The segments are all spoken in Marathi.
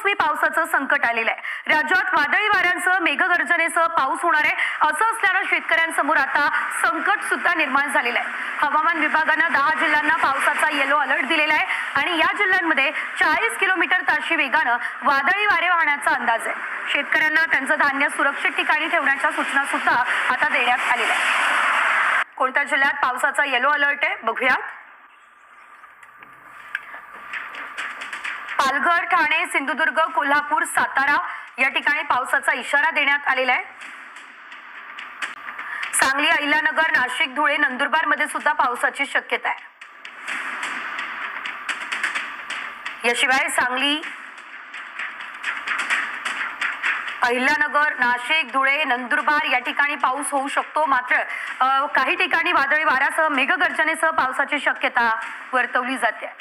बेमोसमी पावसाचं संकट आलेलं आहे। राज्यात वादळी वाऱ्यांसह मेघगर्जनेसह पाऊस होणार आहे, असं असल्यानं शेतकऱ्यांसमोर आता संकट सुद्धा निर्माण झालेलं आहे। हवामान विभागानं 10 जिल्ह्यांना पावसाचा येलो अलर्ट दिलेला आहे आणि या जिल्ह्यांमध्ये 40 किलोमीटर ताशी वेगानं वादळी वारे वाहण्याचा अंदाज आहे। शेतकऱ्यांना त्यांचं धान्य सुरक्षित ठिकाणी ठेवण्याच्या सूचना सुद्धा आता देण्यात आलेल्या आहेत। कोणत्या जिल्ह्यात पावसाचा येलो अलर्ट आहे बघूयात। पालघर, ठाणे, सिंधुदुर्ग, कोल्हापूर, सातारा या ठिकाणी पावसाचा इशारा देण्यात आलेला आहे। सांगली, अहिल्यानगर, नाशिक, धुळे, नंदुरबार मध्ये सुद्धा पावसाची शक्यता आहे। याशिवाय सांगली, अहिल्यानगर, नाशिक, धुळे, नंदुरबार या ठिकाणी पाऊस होऊ शकतो। मात्र काही ठिकाणी वादळी वाऱ्यासह मेघगर्जनेसह पावसाची शक्यता वर्तवली जाते।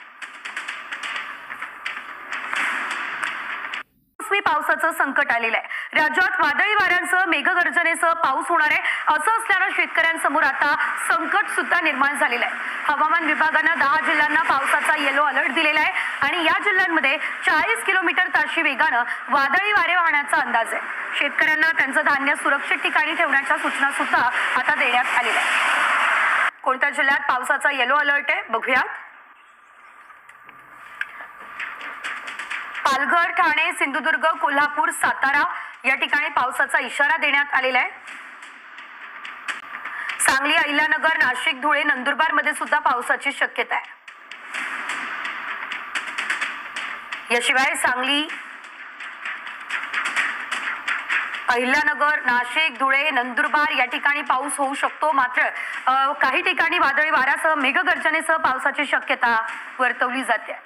पावसाचं संकट आलेलं आहे। राज्यात वादळी वाऱ्यांसह मेघगर्जनेसह पाऊस होणार आहे, असं असल्यानं शेतकऱ्यांसमोर आता संकट सुद्धा निर्माण झालेलं आहे। हवामान विभागानं 10 जिल्ह्यांना पावसाचा येलो अलर्ट दिलेला आहे आणि या जिल्ह्यांमध्ये 40 किलोमीटर ताशी वेगानं वादळी वारे वाहण्याचा अंदाज आहे। शेतकऱ्यांना त्यांचं धान्य सुरक्षित ठिकाणी ठेवण्याच्या सूचना सुद्धा आता देण्यात आलेल्या आहेत। कोणत्या जिल्ह्यात पावसाचा येलो अलर्ट आहे बघूयात। पालघर, ठाणे, सिंधुदुर्ग, कोल्हापूर, सातारा या ठिकाणी पावसाचा इशारा देण्यात आलेला आहे। सांगली, अहिल्यानगर, नाशिक, धुळे, नंदुरबार मध्ये सुद्धा पावसाची शक्यता आहे। याशिवाय सांगली, अहिल्यानगर, नाशिक, धुळे, नंदुरबार या ठिकाणी पाऊस होऊ शकतो। मात्र काही ठिकाणी वादळी वाऱ्यासह मेघगर्जनेसह पावसाची शक्यता वर्तवली जाते।